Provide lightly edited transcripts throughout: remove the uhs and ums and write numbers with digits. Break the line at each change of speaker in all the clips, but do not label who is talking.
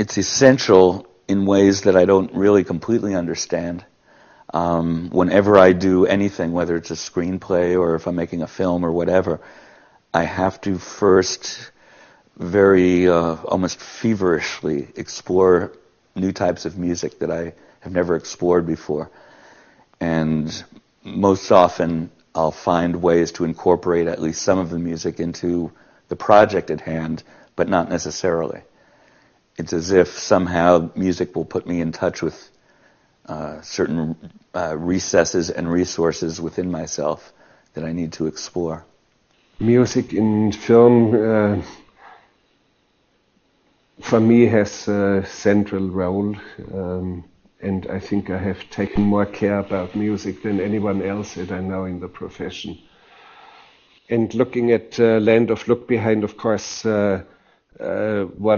it's essential in ways that I don't really completely understand. Whenever I do anything, whether it's a screenplay or if I'm making a film or whatever, I have to first very almost feverishly explore new types of music that I have never explored before. And most often I'll find ways to incorporate at least some of the music into the project at hand, but not necessarily. It's as if somehow music will put me in touch with certain recesses and resources within myself that I need to explore.
Music in film, for me, has a central role, and I think I have taken more care about music than anyone else that I know in the profession. And looking at Land of Look Behind, of course, one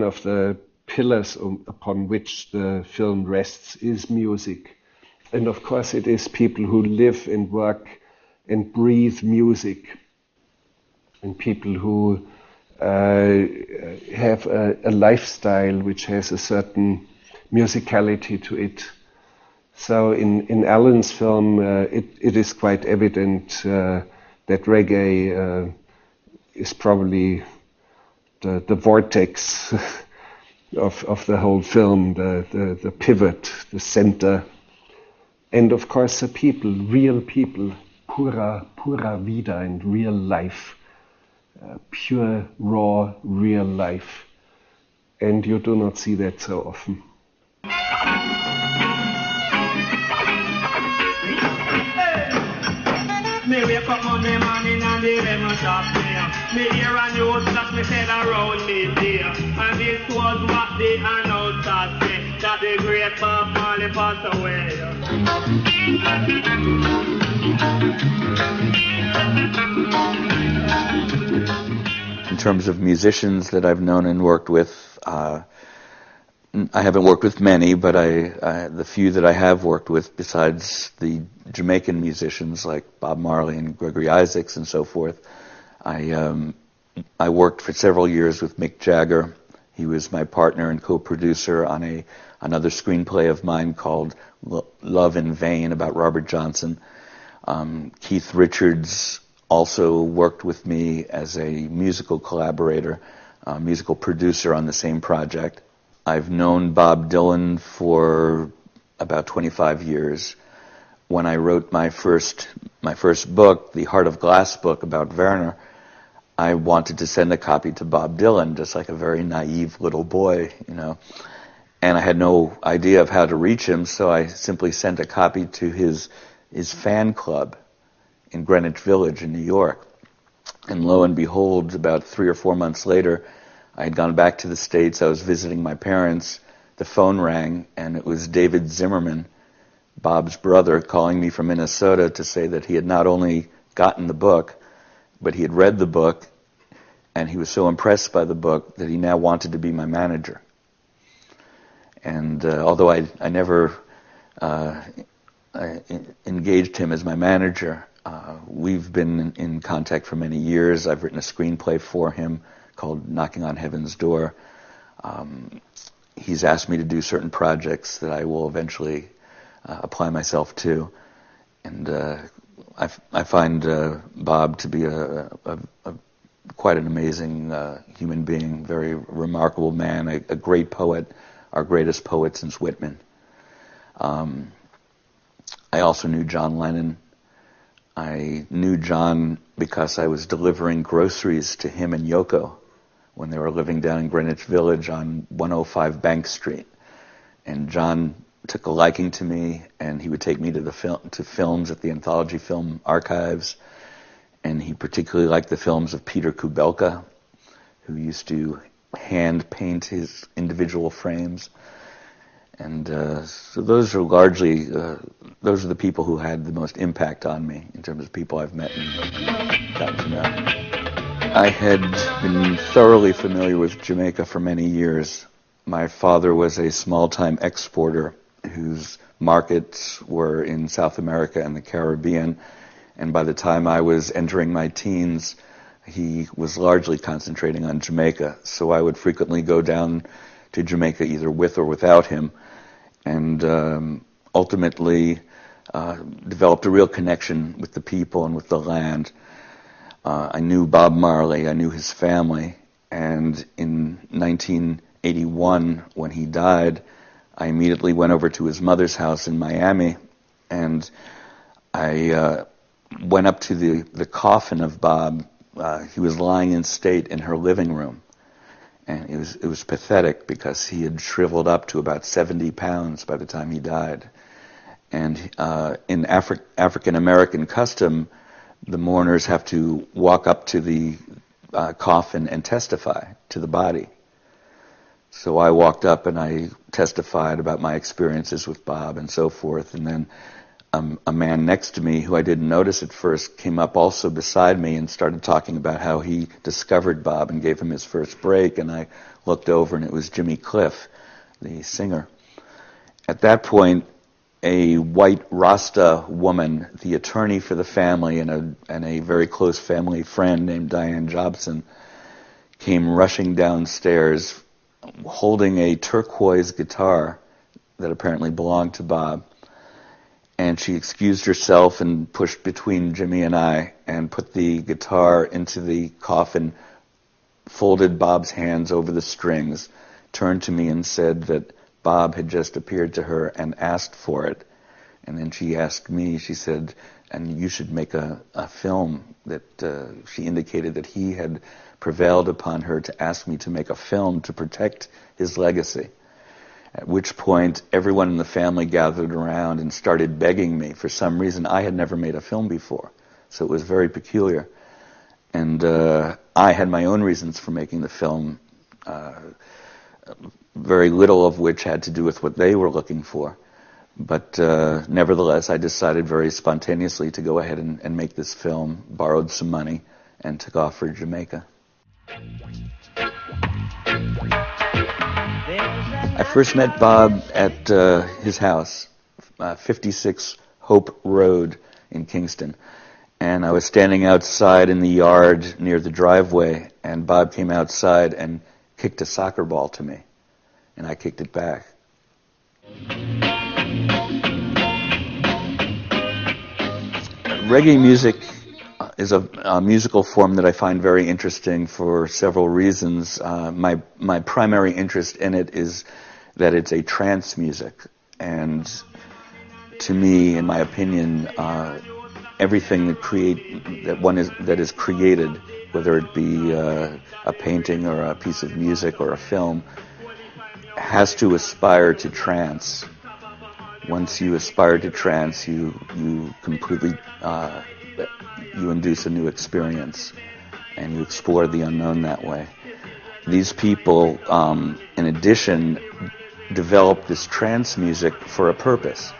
of the pillars upon which the film rests is music. And of course it is people who live and work and breathe music, and people who have a lifestyle which has a certain musicality to it. So in Alan's film, it is quite evident that reggae is probably the vortex of the whole film, the pivot, the center. And of course the people, real people, pura vida, and real life. Pure, raw, real life. And you do not see that so often.
Me wake up Monday morning and the 11 o'clock there. Me hear a news that me said around me there. And this was what the announcer said, that the great Bob Marley passed away.
In terms of musicians that I've known and worked with, I haven't worked with many, but the few that I have worked with, besides the Jamaican musicians like Bob Marley and Gregory Isaacs and so forth, I worked for several years with Mick Jagger. He was my partner and co-producer on another screenplay of mine called Love in Vain about Robert Johnson. Keith Richards also worked with me as a musical collaborator, musical producer on the same project. I've known Bob Dylan for about 25 years. When I wrote my first book, the Heart of Glass book about Werner, I wanted to send a copy to Bob Dylan, just like a very naive little boy, you know. And I had no idea of how to reach him, so I simply sent a copy to his fan club in Greenwich Village in New York. And lo and behold, about 3 or 4 months later, I had gone back to the States. I was visiting my parents. The phone rang, and it was David Zimmerman, Bob's brother, calling me from Minnesota to say that he had not only gotten the book, but he had read the book, and he was so impressed by the book that he now wanted to be my manager. And although I never engaged him as my manager, we've been in contact for many years. I've written a screenplay for him called Knocking on Heaven's Door. He's asked me to do certain projects that I will eventually apply myself to. And I find Bob to be quite an amazing human being, very remarkable man, a great poet, our greatest poet since Whitman. I also knew John Lennon. I knew John because I was delivering groceries to him and Yoko when they were living down in Greenwich Village on 105 Bank Street. And John took a liking to me, and he would take me to films at the Anthology Film Archives, and he particularly liked the films of Peter Kubelka, who used to hand paint his individual frames. And so those are largely, those are the people who had the most impact on me in terms of people I've met and gotten to know. I had been thoroughly familiar with Jamaica for many years. My father was a small-time exporter whose markets were in South America and the Caribbean, and by the time I was entering my teens, he was largely concentrating on Jamaica. So I would frequently go down to Jamaica either with or without him, and ultimately developed a real connection with the people and with the land. I knew Bob Marley, I knew his family, and in 1981, when he died, I immediately went over to his mother's house in Miami, and I went up to the coffin of Bob. He was lying in state in her living room, and it was pathetic because he had shriveled up to about 70 pounds by the time he died. And in African American custom, the mourners have to walk up to the coffin and testify to the body. So I walked up and I testified about my experiences with Bob and so forth, and then a man next to me, who I didn't notice at first, came up also beside me and started talking about how he discovered Bob and gave him his first break, and I looked over and it was Jimmy Cliff, the singer. At that point, a white Rasta woman, the attorney for the family and a very close family friend named Diane Jobson, came rushing downstairs holding a turquoise guitar that apparently belonged to Bob. And she excused herself and pushed between Jimmy and I and put the guitar into the coffin, folded Bob's hands over the strings, turned to me and said that Bob had just appeared to her and asked for it. And then she asked me, she said, and you should make a film that she indicated that he had prevailed upon her to ask me to make a film to protect his legacy. At which point, everyone in the family gathered around and started begging me. For some reason, I had never made a film before, so it was very peculiar. And I had my own reasons for making the film, very little of which had to do with what they were looking for. But nevertheless, I decided very spontaneously to go ahead and make this film, borrowed some money, and took off for Jamaica. I first met Bob at his house, 56 Hope Road in Kingston. And I was standing outside in the yard near the driveway, and Bob came outside and kicked a soccer ball to me, and I kicked it back. Reggae music is a musical form that I find very interesting for several reasons. My primary interest in it is that it's a trance music, and to me, in my opinion, everything that is created, whether it be a painting or a piece of music or a film, has to aspire to trance. Once you aspire to trance, you completely you induce a new experience, and you explore the unknown that way. These people, in addition, develop this trance music for a purpose,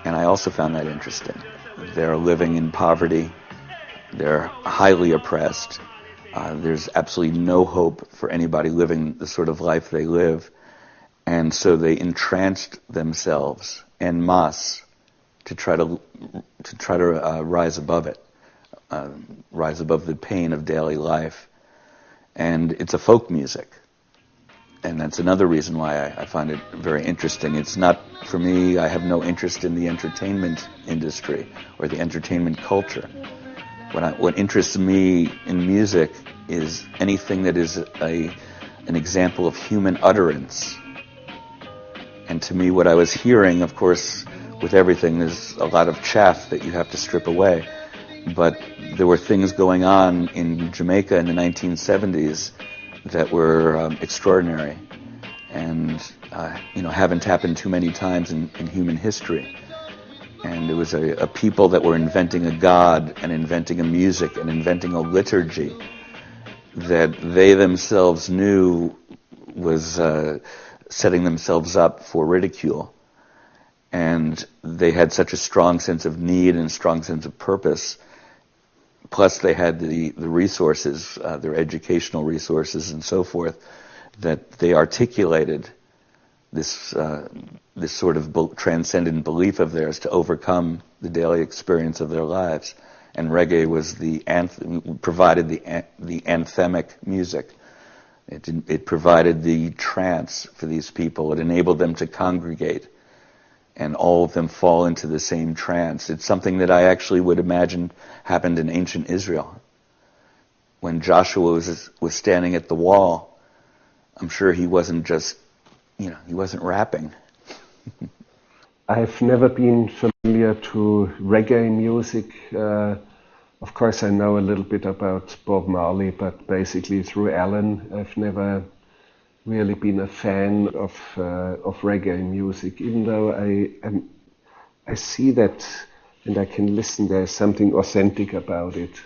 and I also found that interesting. They're living in poverty, they're highly oppressed, there's absolutely no hope for anybody living the sort of life they live, and so they entranced themselves en masse to try to rise above it, rise above the pain of daily life. And it's a folk music, and that's another reason why I find it very interesting. It's not, for me, I have no interest in the entertainment industry or the entertainment culture. What interests me in music is anything that is an example of human utterance. And to me, what I was hearing, of course, with everything, there's a lot of chaff that you have to strip away. But there were things going on in Jamaica in the 1970s that were extraordinary and haven't happened too many times in human history. And it was a people that were inventing a god and inventing a music and inventing a liturgy that they themselves knew was setting themselves up for ridicule. And they had such a strong sense of need and a strong sense of purpose. Plus they had the resources, their educational resources and so forth, that they articulated this sort of transcendent belief of theirs to overcome the daily experience of their lives. And reggae was provided the anthemic music It provided the trance for these people. It enabled them to congregate, and all of them fall into the same trance. It's something that I actually would imagine happened in ancient Israel. When Joshua was standing at the wall, I'm sure he wasn't just, he wasn't rapping.
I've never been familiar to reggae music. Of course, I know a little bit about Bob Marley, but basically through Alan, I've never really been a fan of reggae music. Even though I see that and I can listen, there's something authentic about it,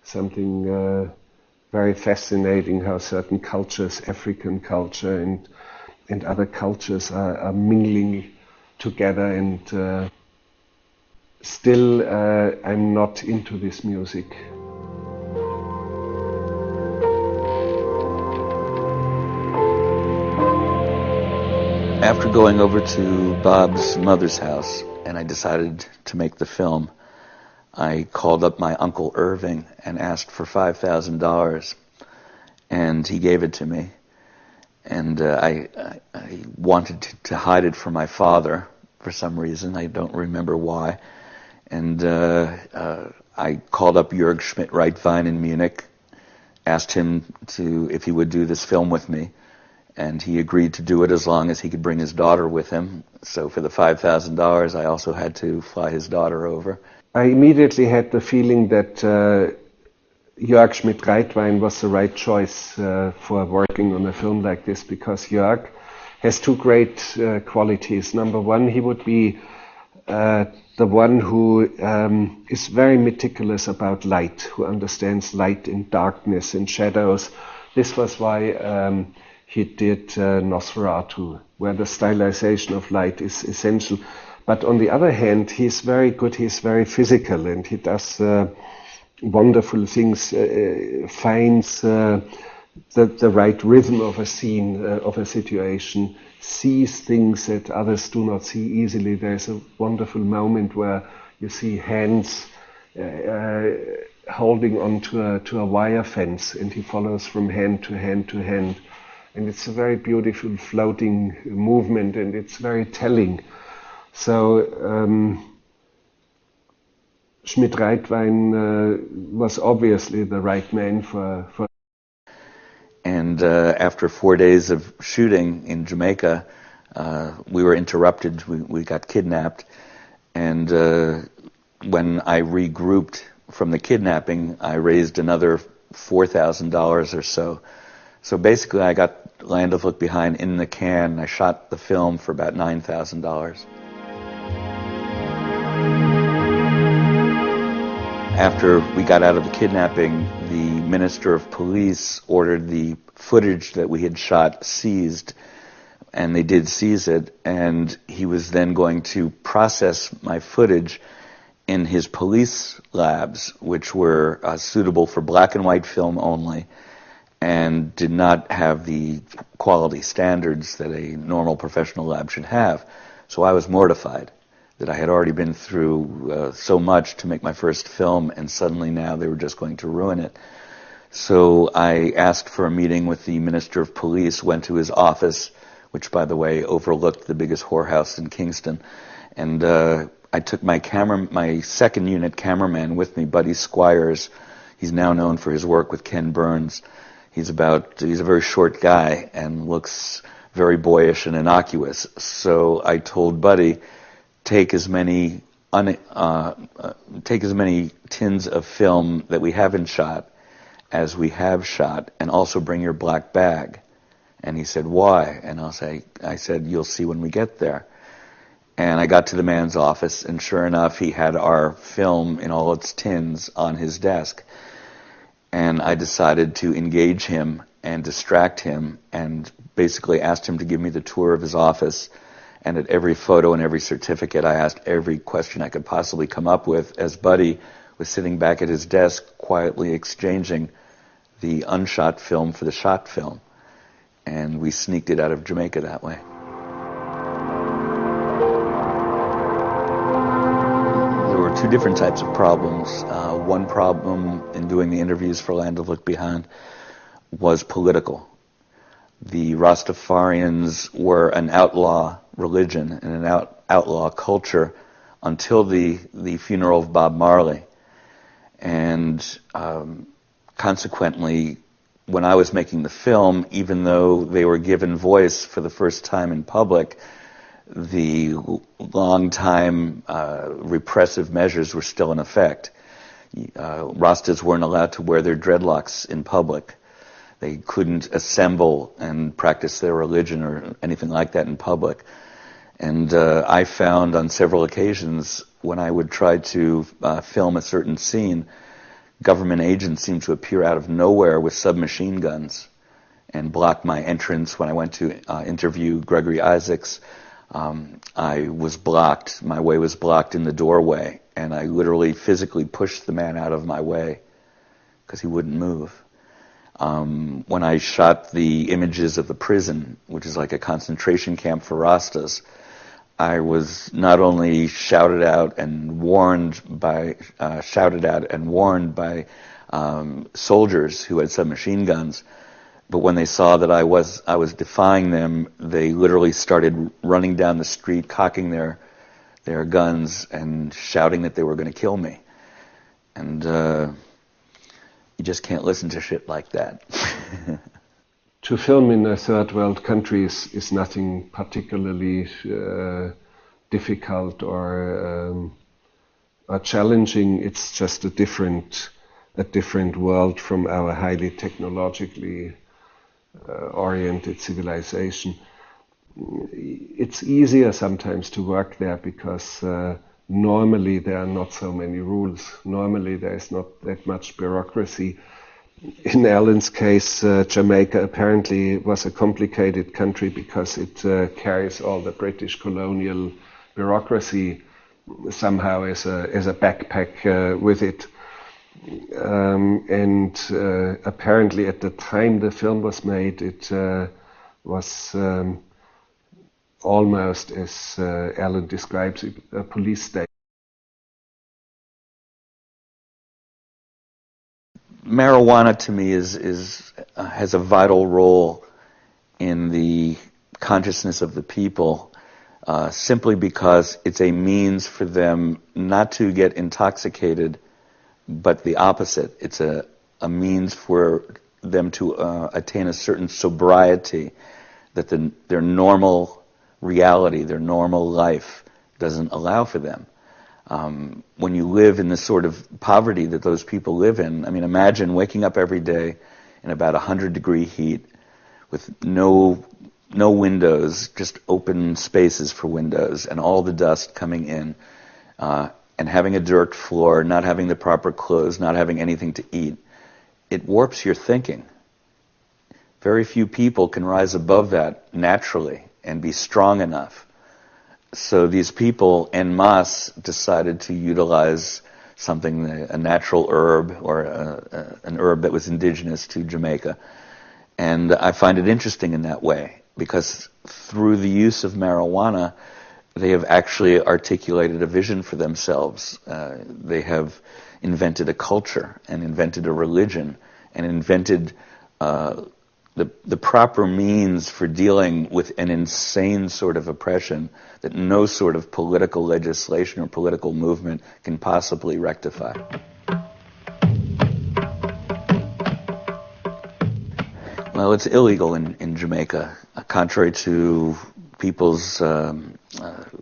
something very fascinating. How certain cultures, African culture and other cultures, are mingling together, and still I'm not into this music.
After going over to Bob's mother's house and I decided to make the film, I called up my Uncle Irving and asked for $5,000, and he gave it to me. And I wanted to hide it from my father for some reason. I don't remember why. And I called up Jörg Schmidt-Reitwein in Munich, asked him if he would do this film with me, and he agreed to do it as long as he could bring his daughter with him. So for the $5,000, I also had to fly his daughter over.
I immediately had the feeling that Jörg Schmidt-Reitwein was the right choice for working on a film like this, because Jörg has two great qualities. Number one, he would be the one who is very meticulous about light, who understands light and darkness and shadows. This was why he did Nosferatu, where the stylization of light is essential. But on the other hand, he's very good, he's very physical, and he does wonderful things, finds the right rhythm of a scene, of a situation, sees things that others do not see easily. There's a wonderful moment where you see hands holding on to a wire fence, and he follows from hand to hand to hand. And it's a very beautiful floating movement, and it's very telling. So Schmidt-Reitwein was obviously the right man for.
And after 4 days of shooting in Jamaica, we were interrupted. We got kidnapped. And when I regrouped from the kidnapping, I raised another $4,000 or so. So basically, I got Land of Look Behind in the can. I shot the film for about $9,000. After we got out of the kidnapping, the Minister of Police ordered the footage that we had shot seized, and they did seize it, and he was then going to process my footage in his police labs, which were suitable for black and white film only, and did not have the quality standards that a normal professional lab should have. So I was mortified that I had already been through so much to make my first film, and suddenly now they were just going to ruin it. So I asked for a meeting with the Minister of Police, went to his office, which, by the way, overlooked the biggest whorehouse in Kingston, and I took my second unit cameraman with me, Buddy Squires. He's now known for his work with Ken Burns. He's a very short guy and looks very boyish and innocuous. So I told Buddy, take as many tins of film that we haven't shot as we have shot, and also bring your black bag. And he said, why? And I said, you'll see when we get there. And I got to the man's office, and sure enough, he had our film in all its tins on his desk. And I decided to engage him and distract him, and basically asked him to give me the tour of his office. And at every photo and every certificate, I asked every question I could possibly come up with, as Buddy was sitting back at his desk quietly exchanging the unshot film for the shot film. And we sneaked it out of Jamaica that way. There were two different types of problems. One problem in doing the interviews for Land of Look Behind was political. the Rastafarians were an outlaw religion and an outlaw culture until the funeral of Bob Marley. And consequently, when I was making the film, even though they were given voice for the first time in public, the long-time repressive measures were still in effect. Rastas weren't allowed to wear their dreadlocks in public. They couldn't assemble and practice their religion or anything like that in public. And I found on several occasions when I would try to film a certain scene, government agents seemed to appear out of nowhere with submachine guns and block my entrance. When I went to interview Gregory Isaacs, I was blocked. My way was blocked in the doorway, and I literally physically pushed the man out of my way because he wouldn't move. When I shot the images of the prison, which is like a concentration camp for Rastas, I was not only shouted at and warned by soldiers who had submachine guns, but when they saw that I was defying them, they literally started running down the street, cocking their guns and shouting that they were going to kill me. And you just can't listen to shit like that.
To film in a third world country is nothing particularly difficult or challenging. It's just a different world from our highly technologically oriented civilization. It's easier sometimes to work there because normally there are not so many rules. Normally there is not that much bureaucracy. In Alan's case, Jamaica apparently was a complicated country because it carries all the British colonial bureaucracy somehow as a backpack with it. And apparently at the time the film was made, it was almost, as Alan describes it, a police state.
Marijuana to me has a vital role in the consciousness of the people, simply because it's a means for them not to get intoxicated, but the opposite. It's a means for them to attain a certain sobriety that their normal reality, their normal life doesn't allow for them. When you live in the sort of poverty that those people live in, I mean, imagine waking up every day in about 100-degree heat with no windows, just open spaces for windows, and all the dust coming in, and having a dirt floor, not having the proper clothes, not having anything to eat. It warps your thinking. Very few people can rise above that naturally and be strong enough. So these people en masse decided to utilize something, a natural herb or an herb that was indigenous to Jamaica. And I find it interesting in that way because through the use of marijuana, they have actually articulated a vision for themselves. They have invented a culture and invented a religion and invented the proper means for dealing with an insane sort of oppression that no sort of political legislation or political movement can possibly rectify. Well, it's illegal in Jamaica, contrary to people's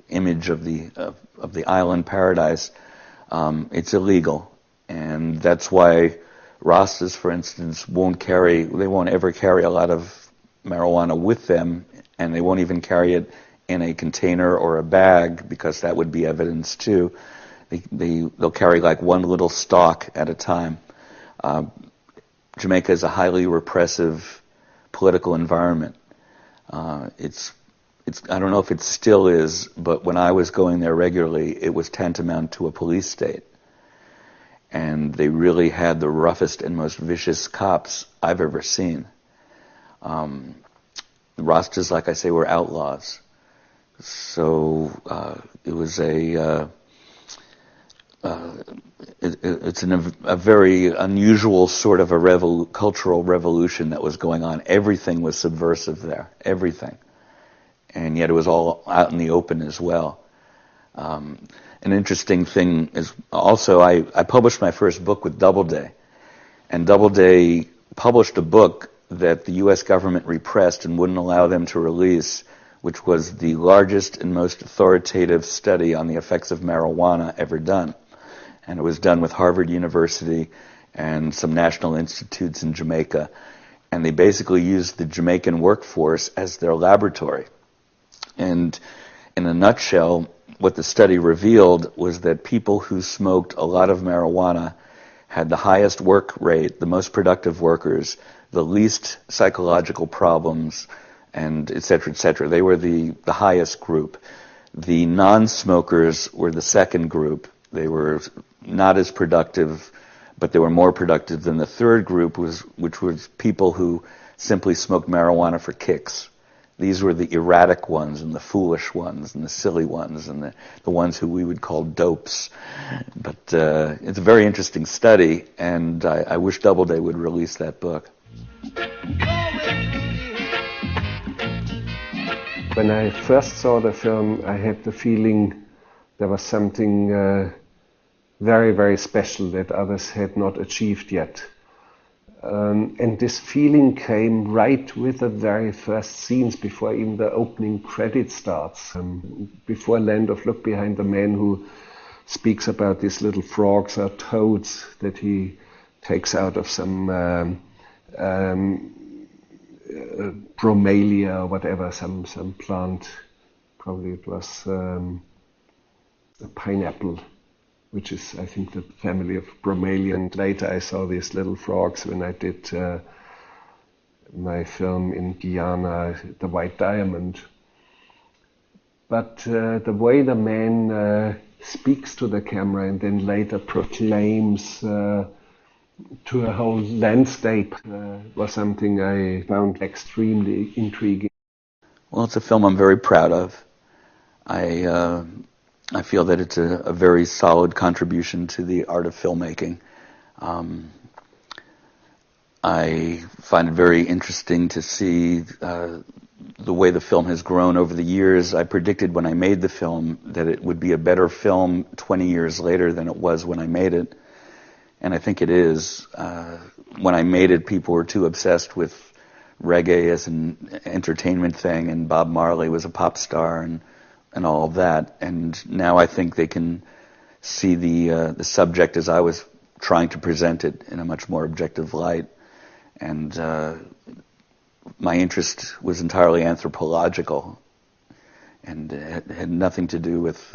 image of the island paradise. It's illegal, and that's why Rastas, for instance, they won't ever carry a lot of marijuana with them, and they won't even carry it in a container or a bag because that would be evidence too. They'll carry like one little stalk at a time. Jamaica is a highly repressive political environment. It's I don't know if it still is, but when I was going there regularly, it was tantamount to a police state. And they really had the roughest and most vicious cops I've ever seen. The Rastas, like I say, were outlaws. So it was it's a very unusual sort of a cultural revolution that was going on. Everything was subversive there, everything. And yet it was all out in the open as well. An interesting thing is also I published my first book with Doubleday. And Doubleday published a book that the U.S. government repressed and wouldn't allow them to release, which was the largest and most authoritative study on the effects of marijuana ever done. And it was done with Harvard University and some national institutes in Jamaica. And they basically used the Jamaican workforce as their laboratory. And in a nutshell, what the study revealed was that people who smoked a lot of marijuana had the highest work rate, the most productive workers, the least psychological problems, and et cetera, et cetera. They were the highest group. The non-smokers were the second group. They were not as productive, but they were more productive than the third group, which was people who simply smoked marijuana for kicks. These were the erratic ones and the foolish ones and the silly ones and the ones who we would call dopes. But it's a very interesting study, and I wish Doubleday would release that book.
When I first saw the film, I had the feeling there was something very, very special that others had not achieved yet. And this feeling came right with the very first scenes, before even the opening credit starts. Before Land of Look Behind, the man who speaks about these little frogs or toads that he takes out of some bromelia or whatever, some plant. Probably it was a pineapple, which is, I think, the family of bromelia. And later I saw these little frogs when I did my film in Guyana, The White Diamond. But the way the man speaks to the camera and then later proclaims to a whole landscape was something I found extremely intriguing.
Well, it's a film I'm very proud of. I feel that it's a very solid contribution to the art of filmmaking. I find it very interesting to see the way the film has grown over the years. I predicted when I made the film that it would be a better film 20 years later than it was when I made it. And I think it is. When I made it, people were too obsessed with reggae as an entertainment thing, and Bob Marley was a pop star, and all of that. And now I think they can see the subject as I was trying to present it in a much more objective light. And my interest was entirely anthropological, and it had nothing to do with,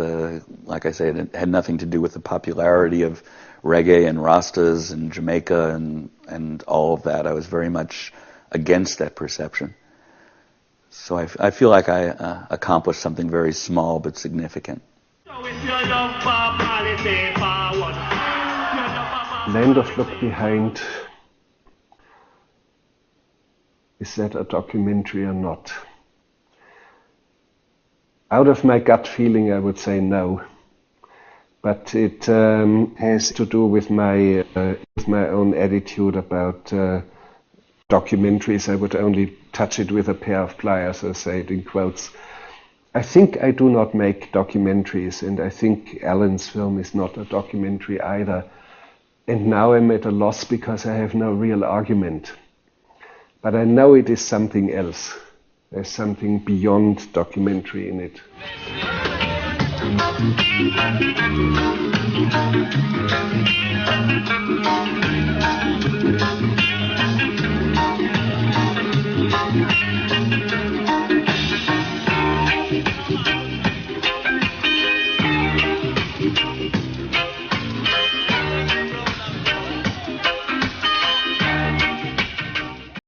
like I said, it had nothing to do with the popularity of reggae and Rastas and Jamaica and all of that. I was very much against that perception. So I feel like I accomplished something very small but significant.
Land of Look Behind, is that a documentary or not? Out of my gut feeling, I would say no. But it has to do with my own attitude about documentaries. I would only touch it with a pair of pliers, or say it in quotes. I think I do not make documentaries, and I think Alan's film is not a documentary either. And now I'm at a loss because I have no real argument. But I know it is something else. There's something beyond documentary in it.